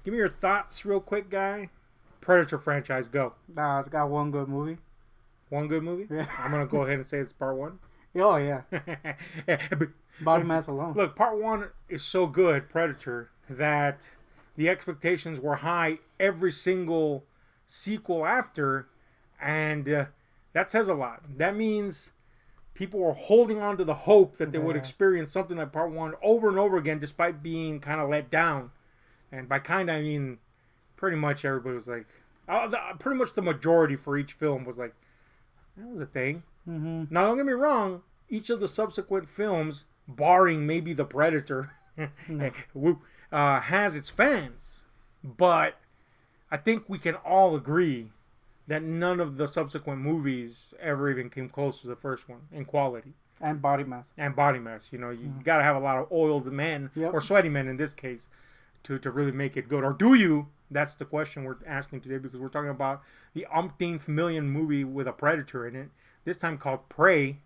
Give me your thoughts real quick, guy. Predator franchise, go. Nah, it's got one good movie. One good movie? Yeah. I'm going to go ahead and say it's part one. Oh, yeah. Body mass alone. Look, part one is so good, Predator, that the expectations were high every single sequel after, and that says a lot. That means people were holding on to the hope that they would experience something like part one over and over again, despite being kind of let down. And by kind, I mean pretty much everybody was like, pretty much the majority for each film was like, that was a thing. Mm-hmm. Now, don't get me wrong, each of the subsequent films, barring maybe The Predator, has its fans. But I think we can all agree that none of the subsequent movies ever even came close to the first one in quality. And body mass. And body mass. You know, you got to have a lot of oiled men, or sweaty men in this case, to really make it good. Or do you? That's the question we're asking today, because we're talking about the umpteenth million movie with a predator in it. This time called Prey. A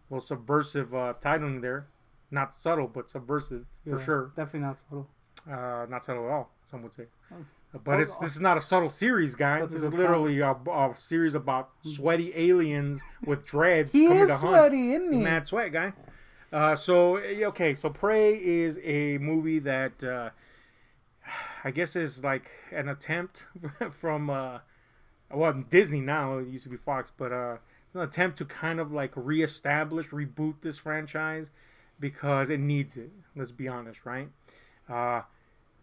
little subversive titling there. Not subtle, but subversive for sure. Definitely not subtle. Not subtle at all, some would say. But this is not a subtle series, guy. This is literally a series about sweaty aliens with dreads. He coming is to sweaty, hunt. isn't he? Mad sweat, guy. So Prey is a movie that I guess is like an attempt from Disney now. It used to be Fox, but it's an attempt to kind of like reboot this franchise because it needs it. Let's be honest, right?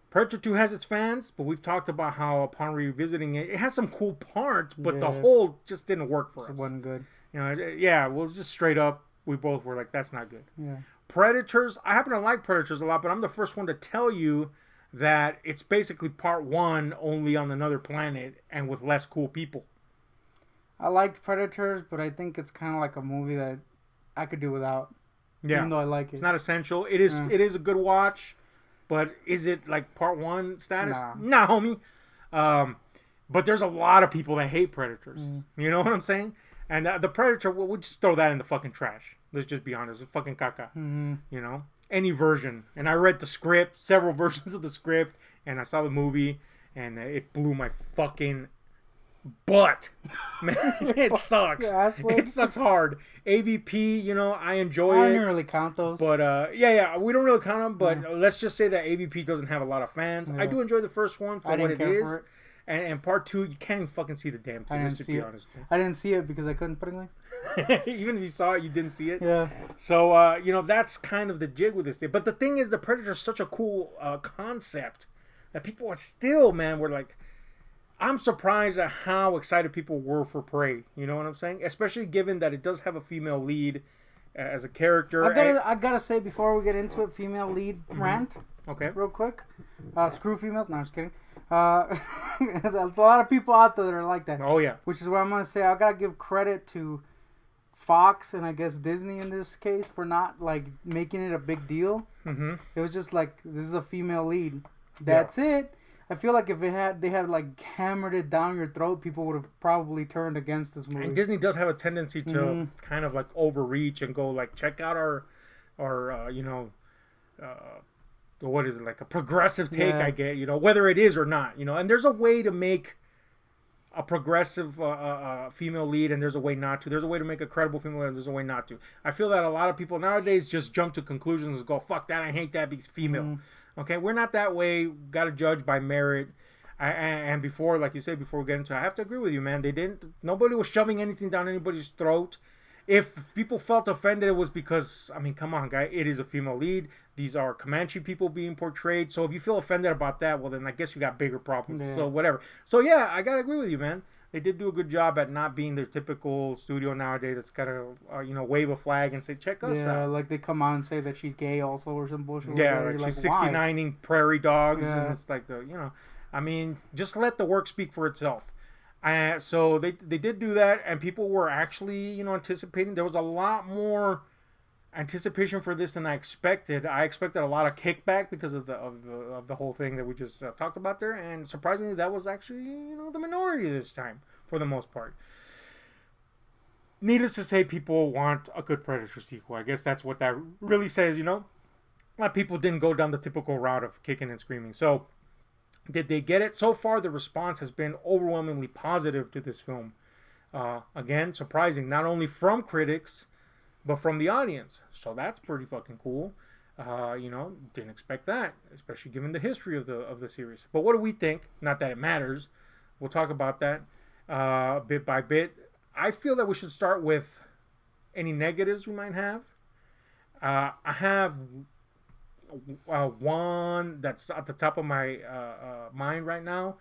Predator 2 has its fans, but we've talked about how upon revisiting it, it has some cool parts, but the whole just didn't work for us. It wasn't good. You know, well, just straight up, we both were like, that's not good. Yeah. Predators, I happen to like Predators a lot, but I'm the first one to tell you that it's basically part one, only on another planet and with less cool people. I liked Predators, but I think it's kind of like a movie that I could do without. Yeah. Even though I like it. It's not essential. It is a good watch, but is it like part one status? Nah, homie. But there's a lot of people that hate Predators. You know what I'm saying? And the Predator, we'll just throw that in the fucking trash. Let's just be honest. It's fucking caca. You know? Any version. And I read the script, several versions of the script, and I saw the movie, and it blew my fucking butt. Man, it sucks. It sucks hard. AVP, you know, I enjoy it. I don't really count those. But, we don't really count them, but let's just say that AVP doesn't have a lot of fans. I do enjoy the first one for what it is. And part two, you can't even fucking see the damn thing. Let's just be honest. I didn't see it because I couldn't put it Even if you saw it, you didn't see it? Yeah. So, that's kind of the jig with this thing. But the thing is, the Predator is such a cool concept that people are still, man, we're like, I'm surprised at how excited people were for Prey. You know what I'm saying? Especially given that it does have a female lead as a character. I gotta say, before we get into it, female lead rant. Okay. Real quick. Screw females. No, I'm just kidding. There's a lot of people out there that are like that. Oh, yeah. Which is why I'm going to say I got to give credit to Fox and I guess Disney in this case for not like making it a big deal. It was just like, this is a female lead. That's it. I feel like if they had like hammered it down your throat, people would have probably turned against this movie. And Disney does have a tendency to kind of like overreach and go like, check out our what is it, like a progressive take I get, whether it is or not, and there's a way to make a progressive female lead and there's a way not to. There's a way to make a credible female lead and there's a way not to. I feel that a lot of people nowadays just jump to conclusions and go, fuck that, I hate that because female. Okay, we're not that way. Got to judge by merit. And before, like you said, before we get into it, I have to agree with you, man. Nobody was shoving anything down anybody's throat. If people felt offended, it was because, I mean, come on, guy. It is a female lead. These are Comanche people being portrayed. So if you feel offended about that, well, then I guess you got bigger problems. So whatever. So, yeah, I got to agree with you, man. They did do a good job at not being their typical studio nowadays that's got to, wave a flag and say, check us out. Yeah, like they come on and say that she's gay also or some bullshit. Yeah, like she's 69ing prairie dogs. And it's like, I mean, just let the work speak for itself. So they did do that, and people were actually, anticipating. There was a lot more anticipation for this than I expected. I expected a lot of kickback because of the whole thing that we just talked about there, and surprisingly, that was actually, the minority this time for the most part. Needless to say, people want a good Predator sequel. I guess that's what that really says. A lot of people didn't go down the typical route of kicking and screaming. So Did they get it? So far, the response has been overwhelmingly positive to this film. Again, surprising, not only from critics, but from the audience. So that's pretty fucking cool. Didn't expect that, especially given the history of the series. But what do we think? Not that it matters. We'll talk about that bit by bit. I feel that we should start with any negatives we might have. I have one that's at the top of my mind right now,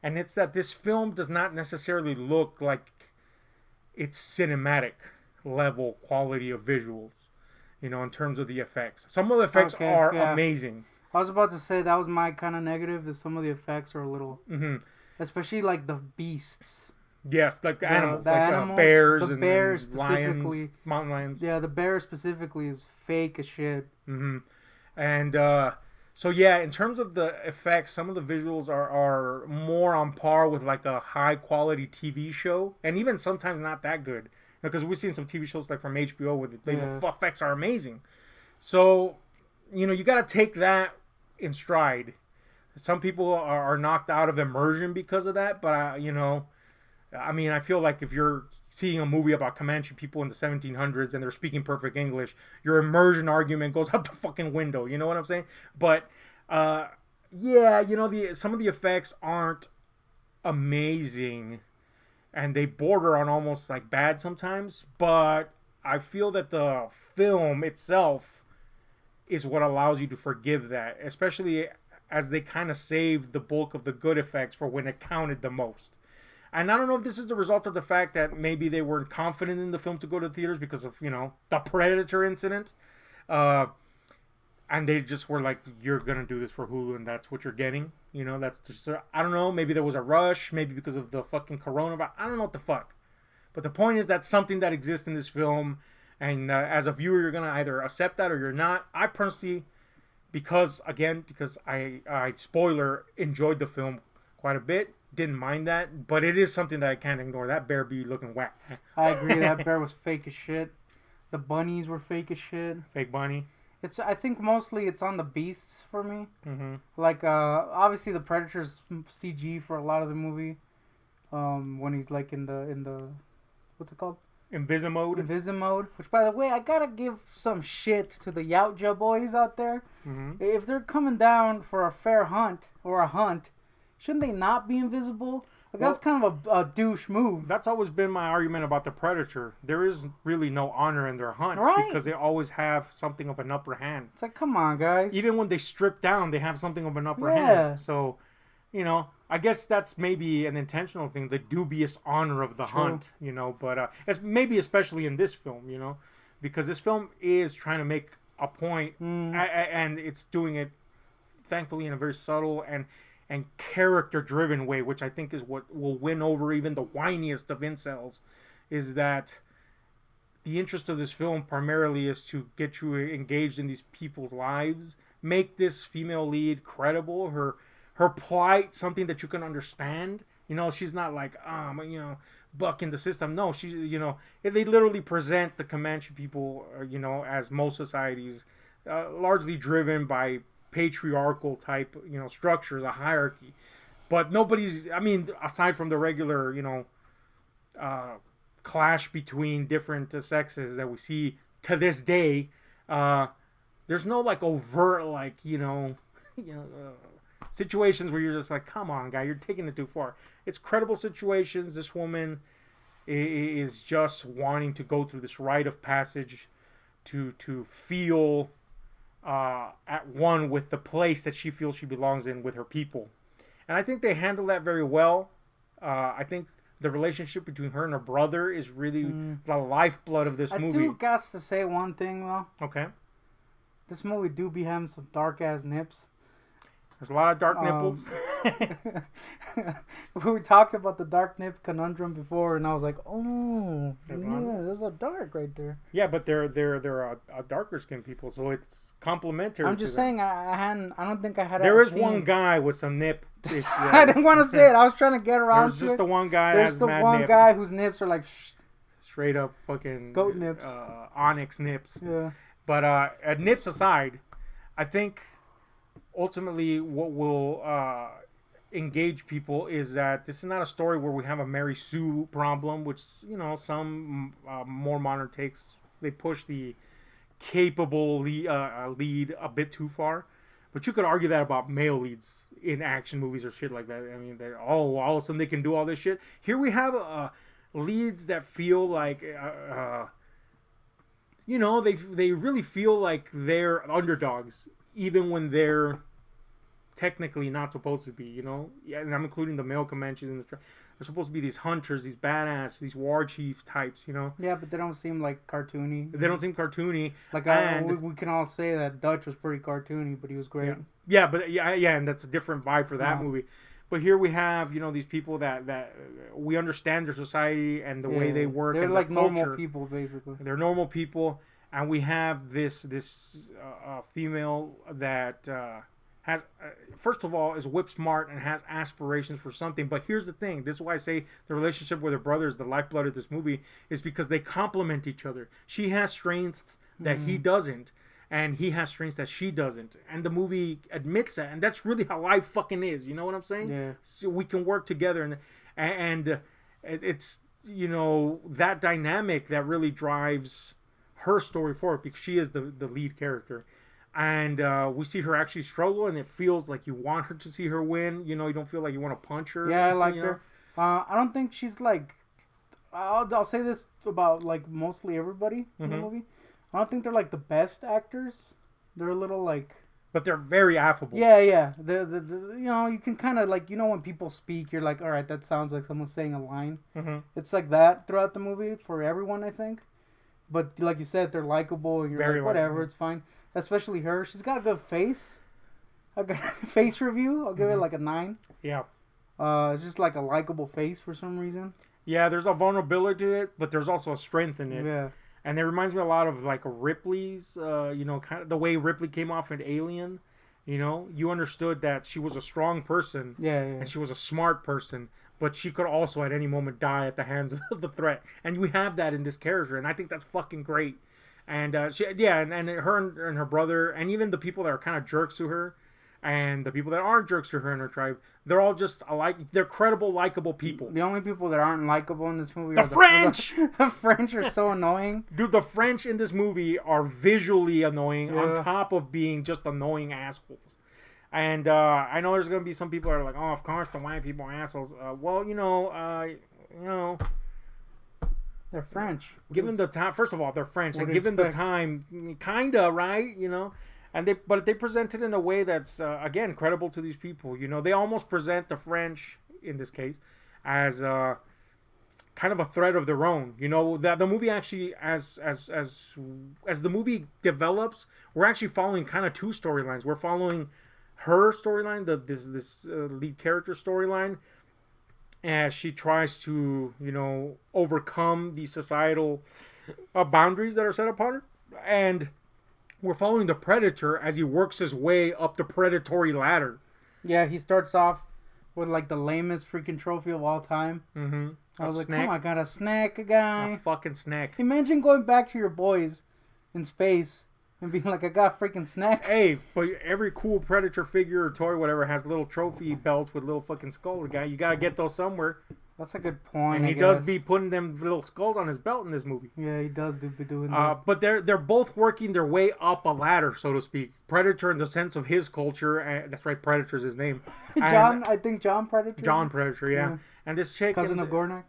and it's that this film does not necessarily look like it's cinematic level quality of visuals, in terms of the effects. Some of the effects are amazing. I was about to say that was my kind of negative, is some of the effects are a little, especially like the beasts. Yes, like the animals, like bears and lions, mountain lions. Yeah, the bear specifically is fake as shit. And so yeah, in terms of the effects, some of the visuals are more on par with like a high quality TV show, and even sometimes not that good. Because we've seen some TV shows like from HBO where the effects are amazing. So, you got to take that in stride. Some people are knocked out of immersion because of that, but I feel like if you're seeing a movie about Comanche people in the 1700s and they're speaking perfect English, your immersion argument goes out the fucking window. You know what I'm saying? But, some of the effects aren't amazing, and they border on almost like bad sometimes. But I feel that the film itself is what allows you to forgive that, especially as they kind of save the bulk of the good effects for when it counted the most. And I don't know if this is the result of the fact that maybe they weren't confident in the film to go to theaters because of, the Predator incident. And they just were like, you're going to do this for Hulu and that's what you're getting. That's just, I don't know. Maybe there was a rush. Maybe because of the fucking coronavirus. I don't know what the fuck. But the point is that's something that exists in this film. And as a viewer, you're going to either accept that or you're not. I personally, because I spoiler, enjoyed the film quite a bit. Didn't mind that, but it is something that I can't ignore. That bear be looking whack. I agree. That bear was fake as shit. The bunnies were fake as shit. Fake bunny. I think mostly it's on the beasts for me. Like obviously the Predator's CG for a lot of the movie. When he's like in the what's it called? Invisimode. Which, by the way, I gotta give some shit to the Yautja boys out there. If they're coming down for a fair hunt or a hunt, shouldn't they not be invisible? Like, that's kind of a douche move. That's always been my argument about the Predator. There is really no honor in their hunt. Right? Because they always have something of an upper hand. It's like, come on, guys. Even when they strip down, they have something of an upper hand. So, I guess that's maybe an intentional thing, the dubious honor of the hunt, but it's maybe especially in this film, because this film is trying to make a point, and it's doing it, thankfully, in a very subtle and character-driven way, which I think is what will win over even the whiniest of incels, is that the interest of this film primarily is to get you engaged in these people's lives, make this female lead credible, her plight something that you can understand. She's not like, bucking the system. No, they literally present the Comanche people, as most societies, largely driven by patriarchal type, structures, a hierarchy. But nobody's, aside from the regular, clash between different sexes that we see to this day, there's no like overt, like, situations where you're just like, come on, guy, you're taking it too far. It's credible situations. This woman is just wanting to go through this rite of passage to feel at one with the place that she feels she belongs in with her people. And I think they handle that very well. I think the relationship between her and her brother is really the lifeblood of this movie. I do got to say one thing, though. Okay. This movie do be having some dark-ass nips. There's a lot of dark nipples. We talked about the dark nip conundrum before, and I was like, "Oh, those are dark right there." Yeah, but they're a darker skinned people, so it's complementary. I'm just saying, I don't think I had. There is one guy with some nip. I didn't want to say it. I was trying to get around. There's just the one guy. There's the one guy whose nips are like straight up fucking goat nips, onyx nips. Yeah. But nips aside, I think ultimately what will engage people is that this is not a story where we have a Mary Sue problem, which, you know, some more modern takes, they push the capable lead a bit too far. But you could argue that about male leads in action movies or shit like that. I mean, all of a sudden they can do all this shit. Here we have leads that feel like, you know, they really feel like they're underdogs, even when they're technically not supposed to be, you know. Yeah, and I'm including the male Comanches in the. They're supposed to be these hunters, these badass, these war chiefs types, you know. Yeah, but they don't seem like cartoony. They don't seem cartoony. Like we can all say that Dutch was pretty cartoony, but he was great. Yeah, but and that's a different vibe for that movie. But here we have, you know, these people that we understand their society and the way they work. They're and like normal culture. people, basically. They're normal people, and we have this female that has, first of all, is whip smart and has aspirations for something. But here's the thing. This is why I say the relationship with her brother is the lifeblood of this movie, is because they complement each other. She has strengths that he doesn't, and he has strengths that she doesn't. And the movie admits that. And that's really how life fucking is. You know what I'm saying? Yeah. So we can work together. And it's, you know, that dynamic that really drives her story forward, because she is the lead character. And we see her actually struggle, and it feels like you want her to see her win. You know, you don't feel like you want to punch her. Yeah, I liked her. I don't think she's like... I'll say this about like mostly everybody in the movie. I don't think they're like the best actors. They're a little like... But they're very affable. Yeah. The you know, you can kind of like, you know, when people speak, you're like, all right, that sounds like someone saying a line. It's like that throughout the movie for everyone, I think. But like you said, they're likable, and you're very like, whatever, likable. It's fine. Especially her. She's got a good face. A good face review. I'll give it like a 9. Yeah. It's just like a likable face for some reason. Yeah, there's a vulnerability to it, but there's also a strength in it. Yeah. And it reminds me a lot of like Ripley's, you know, kind of the way Ripley came off in Alien. You know, you understood that she was a strong person. Yeah. And she was a smart person, but she could also at any moment die at the hands of the threat. And we have that in this character, and I think that's fucking great. And and her and her brother, and even the people that are kind of jerks to her, and the people that aren't jerks to her and her tribe, they're all just alike. They're credible, likable people. The only people that aren't likable in this movie are the French! The French are so annoying. Dude, the French in this movie are visually annoying on top of being just annoying assholes. And I know there's going to be some people that are like, oh, of course the white people are assholes. Well, you know... They're French. Given the time, first of all, they're French, and given the time, kinda, right? You know, but they present it in a way that's again credible to these people. You know, they almost present the French in this case as kind of a threat of their own. You know, that the movie actually, as the movie develops, we're actually following kind of two storylines. We're following her storyline, this lead character storyline, as she tries to, you know, overcome the societal boundaries that are set upon her. And we're following the Predator as he works his way up the predatory ladder. Yeah, he starts off with, like, the lamest freaking trophy of all time. I was like, snack. Come on, I got a snack, guy. A fucking snack. Imagine going back to your boys in space and being like, I got a freaking snack. Hey, but every cool Predator figure or toy, whatever, has little trophy belts with little fucking skulls. Guy, you gotta get those somewhere. That's a good point. And he does be putting them little skulls on his belt in this movie. Yeah, he does be doing that. But they're both working their way up a ladder, so to speak. Predator in the sense of his culture. That's right, Predator's his name. I think John Predator. John Predator, yeah. And this chick, cousin of Gornak.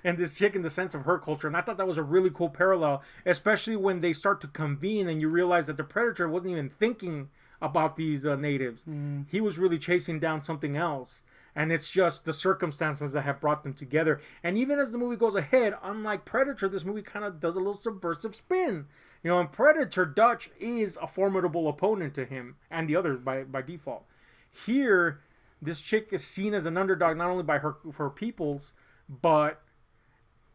And this chick in the sense of her culture. And I thought that was a really cool parallel, especially when they start to convene and you realize that the Predator wasn't even thinking about these natives. He was really chasing down something else. And it's just the circumstances that have brought them together. And even as the movie goes ahead, unlike Predator, this movie kind of does a little subversive spin. You know, in Predator, Dutch is a formidable opponent to him and the others by default. Here, this chick is seen as an underdog not only by her peoples, but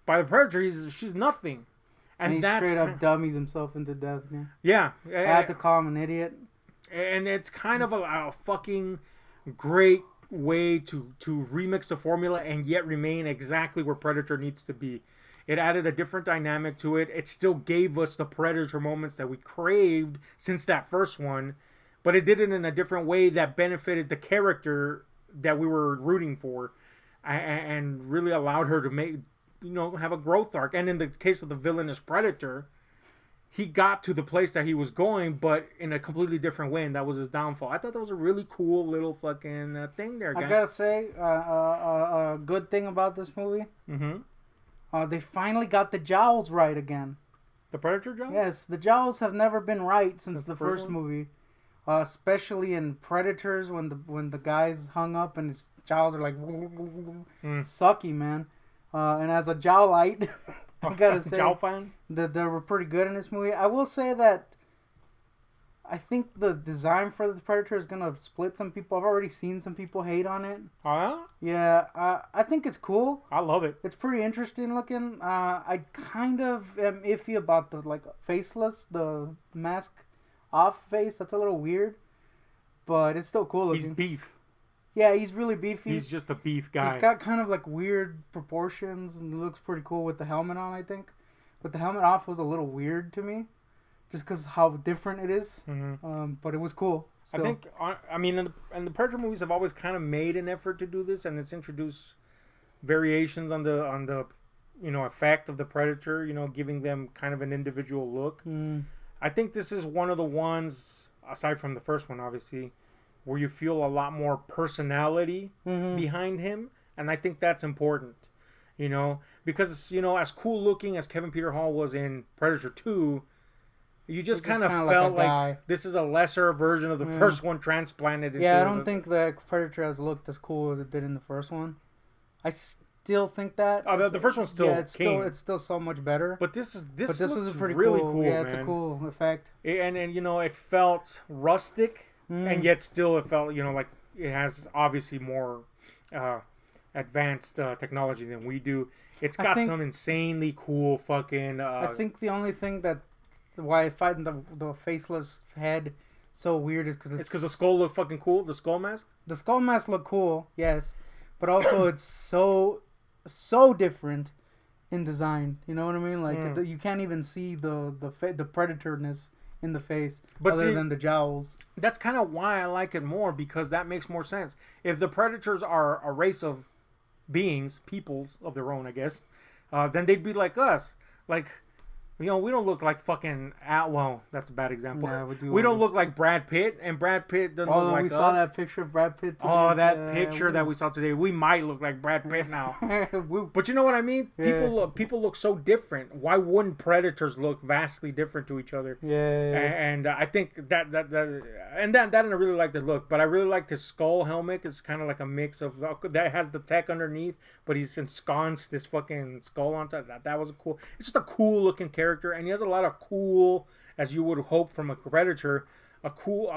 by the Predator. She's nothing. And he straight up dummies himself into death, man. Yeah. I had to call him an idiot. And it's kind of a fucking great way to remix the formula and yet remain exactly where Predator needs to be. It added a different dynamic to it. It still gave us the Predator moments that we craved since that first one, but it did it in a different way that benefited the character that we were rooting for, and really allowed her to make, have a growth arc. And in the case of the villainous Predator, he got to the place that he was going, but in a completely different way, and that was his downfall. I thought that was a really cool little fucking thing there, guy. I gotta say, a good thing about this movie. They finally got the jowls right again. The Predator jowls? Yes, the jowls have never been right since the first movie. Especially in Predators, when the guy's hung up and his jowls are like sucky, man. And as a jowlite, I gotta say, that they were pretty good in this movie. I will say that I think the design for the Predator is gonna split some people. I've already seen some people hate on it. Yeah, I think it's cool. I love it. It's pretty interesting looking. I kind of am iffy about the faceless, the mask off face. That's a little weird, but it's still cool looking. He's beef. Yeah, he's really beefy. He's just a beef guy. He's got kind of weird proportions and looks pretty cool with the helmet on, I think. But the helmet off was a little weird to me, just because how different it is. But it was cool. Still. I think, and the Predator movies have always kind of made an effort to do this, and it's introduced variations on the effect of the Predator, giving them kind of an individual look. I think this is one of the ones, aside from the first one, obviously, where you feel a lot more personality behind him. And I think that's important, because, as cool looking as Kevin Peter Hall was in Predator 2, you just kind of felt like this is a lesser version of the first one transplanted into... Yeah, I don't think the Predator has looked as cool as it did in the first one. I still think that. Oh, the first one's still it's still so much better. But this is pretty really cool. Yeah, man. It's a cool effect. And it felt rustic, and yet still it felt like it has obviously more advanced technology than we do. It's got some insanely cool fucking. I think the only thing why I find the faceless head so weird is because the skull looked fucking cool. The skull mask. The skull mask looked cool, yes, but also it's so different in design. You know what I mean? You can't even see the predatorness in the face, other than the jowls. That's kind of why I like it more, because that makes more sense. If the Predators are a race of beings, peoples of their own, I guess, then they'd be like us. We don't look like fucking... Well, that's a bad example. Yeah, we don't look like Brad Pitt, and Brad Pitt doesn't look like us. We saw that picture of Brad Pitt today. Oh, that picture that we saw today. We might look like Brad Pitt now. But you know what I mean? Yeah. People look so different. Why wouldn't Predators look vastly different to each other? Yeah. And I think that I really like the look, but I really like his skull helmet. It's kind of like a mix of... That has the tech underneath, but he's ensconced this fucking skull on top. That was cool. It's just a cool looking character. And he has a lot of cool, as you would hope from a Predator, a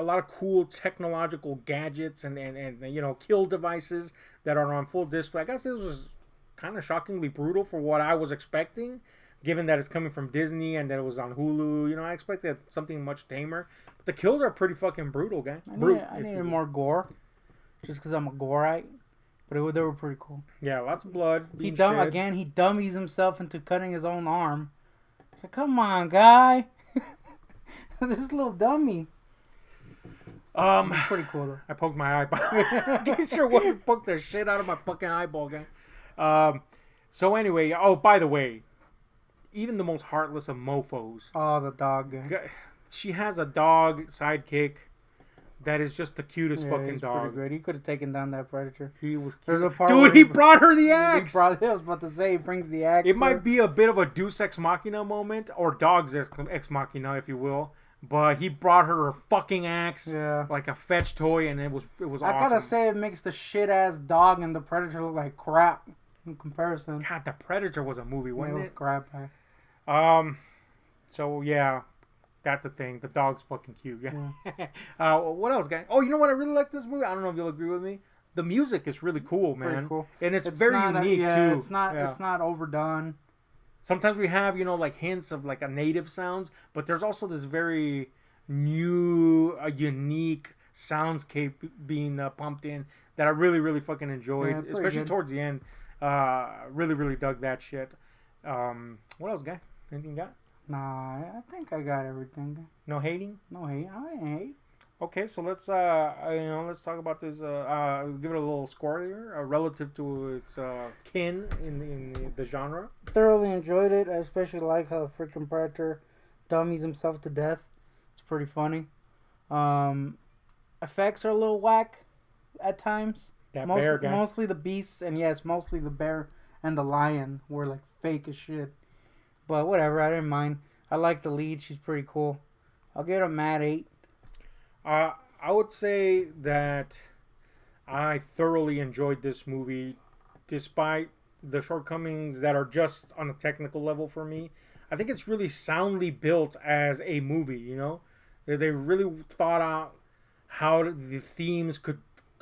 lot of cool technological gadgets and kill devices that are on full display. I guess this was kind of shockingly brutal for what I was expecting, given that it's coming from Disney and that it was on Hulu. I expected something much tamer, but the kills are pretty fucking brutal, guy. I needed more gore, just because I'm a goreite. But they were pretty cool. Yeah, lots of blood. He dummies himself into cutting his own arm. It's like, come on, guy. This little dummy. Pretty cool, though. I poked my eyeball. I sure would have poked the shit out of my fucking eyeball, guy. So anyway, by the way, even the most heartless of mofos. Oh, the dog guy. She has a dog sidekick that is just the cutest fucking dog. Pretty good. He could have taken down that Predator. He was cute. There's a part Dude, he brought her the axe. I was about to say, he brings the axe. It might be a bit of a Deus Ex Machina moment, or Dog's Ex Machina, if you will. But he brought her a fucking axe, like a fetch toy, and it was awesome. I gotta say, it makes the shit ass dog and the Predator look like crap in comparison. God, the Predator was a movie, wasn't it? It was crap. Man. So yeah. That's a thing. The dog's fucking cute. Yeah. What else, guy? Oh, you know what? I really like this movie. I don't know if you'll agree with me. The music is really cool, man. Pretty cool. And it's very unique too. It's not overdone. Sometimes we have hints of a native sounds, but there's also this very new, unique soundscape being pumped in that I really, really fucking enjoyed, especially towards the end. Really, really dug that shit. What else, guy? Anything you got? Nah, I think I got everything. No hating? No hate. I ain't hate. Okay, so let's let's talk about this. Give it a little score here, relative to its kin in the genre. Thoroughly enjoyed it. I especially like how the freaking Predator dummies himself to death. It's pretty funny. Um, Effects are a little whack at times. That bear guy. Mostly the beasts, and yes, mostly the bear and the lion were like fake as shit. But whatever, I didn't mind. I like the lead. She's pretty cool. I'll give it a mad 8. I would say that I thoroughly enjoyed this movie, despite the shortcomings that are just on a technical level for me. I think it's really soundly built as a movie. They really thought out how the themes could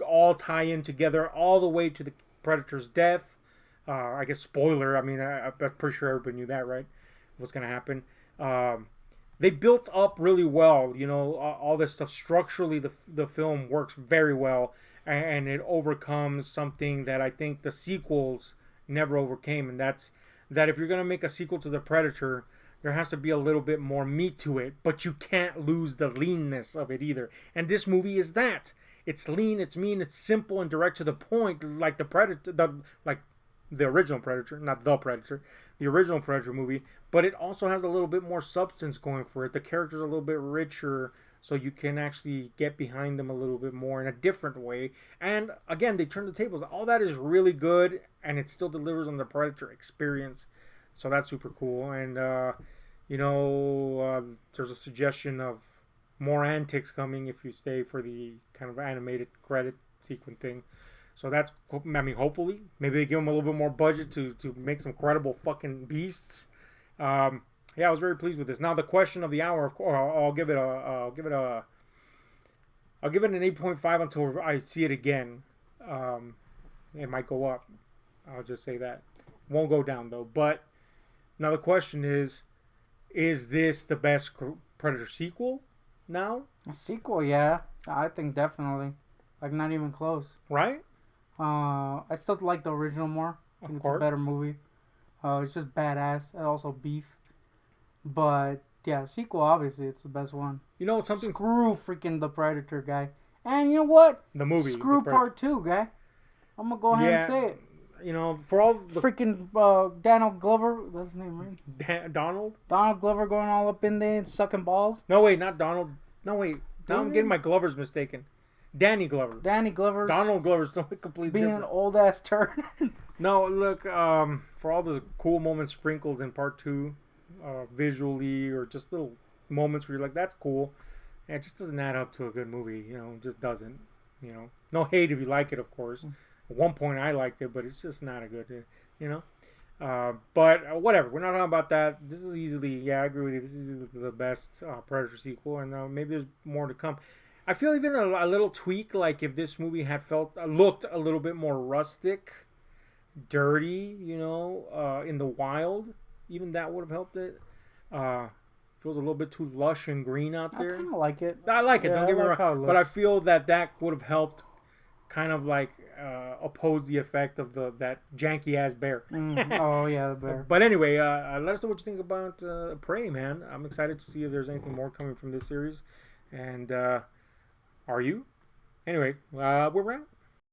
all tie in together, all the way to the Predator's death. I guess spoiler. I mean, I'm pretty sure everybody knew that, right? What's gonna happen? They built up really well. All this stuff structurally. The film works very well, and it overcomes something that I think the sequels never overcame, and that's that if you're gonna make a sequel to the Predator, there has to be a little bit more meat to it, but you can't lose the leanness of it either. And this movie is that. It's lean, it's mean, it's simple and direct to the point, like the Predator, like the original Predator, not the Predator, the original Predator movie. But it also has a little bit more substance going for it. The characters are a little bit richer, so you can actually get behind them a little bit more in a different way. And again, they turn the tables. All that is really good, and it still delivers on the Predator experience. So that's super cool. And there's a suggestion of more antics coming if you stay for the kind of animated credit sequence thing. So that's, I mean, hopefully, maybe they give them a little bit more budget to make some credible fucking beasts. Yeah, I was very pleased with this. Now the question of the hour, of course, I'll give it an 8.5 until I see it again. It might go up. I'll just say that. Won't go down though. But now the question is this the best Predator sequel now? A sequel, yeah. I think definitely. Like, not even close. Right? I still like the original more. I think it's a better movie. It's just badass and also beef. But yeah, sequel obviously it's the best one. Something. Screw freaking the Predator guy. And you know what? The movie. Screw part 2 guy. I'm gonna go ahead and say it. For all the freaking Donald Glover. That's his name, right? Donald. Donald Glover going all up in there and sucking balls. No wait, not Donald. No wait. Now I'm getting my Glovers mistaken. Danny Glover. Danny Glover. Donald Glover's something completely being different. An old ass turd. No, look. For all the cool moments sprinkled in part 2, visually or just little moments where you're like, that's cool. And it just doesn't add up to a good movie. It just doesn't. No hate if you like it, of course. At one point I liked it, but it's just not a good. But whatever. We're not talking about that. This is easily. Yeah, I agree with you. This is the best Predator sequel, and maybe there's more to come. I feel even a little tweak, like if this movie had looked a little bit more rustic, dirty, in the wild, even that would have helped it. Feels a little bit too lush and green out there. I kind of like it. I like it. Yeah, don't get me wrong, but I feel that would have helped, kind of like oppose the effect of that janky ass bear. Oh yeah, the bear. But anyway, let us know what you think about Prey, man. I'm excited to see if there's anything more coming from this series, and. Are you? Anyway, we're out.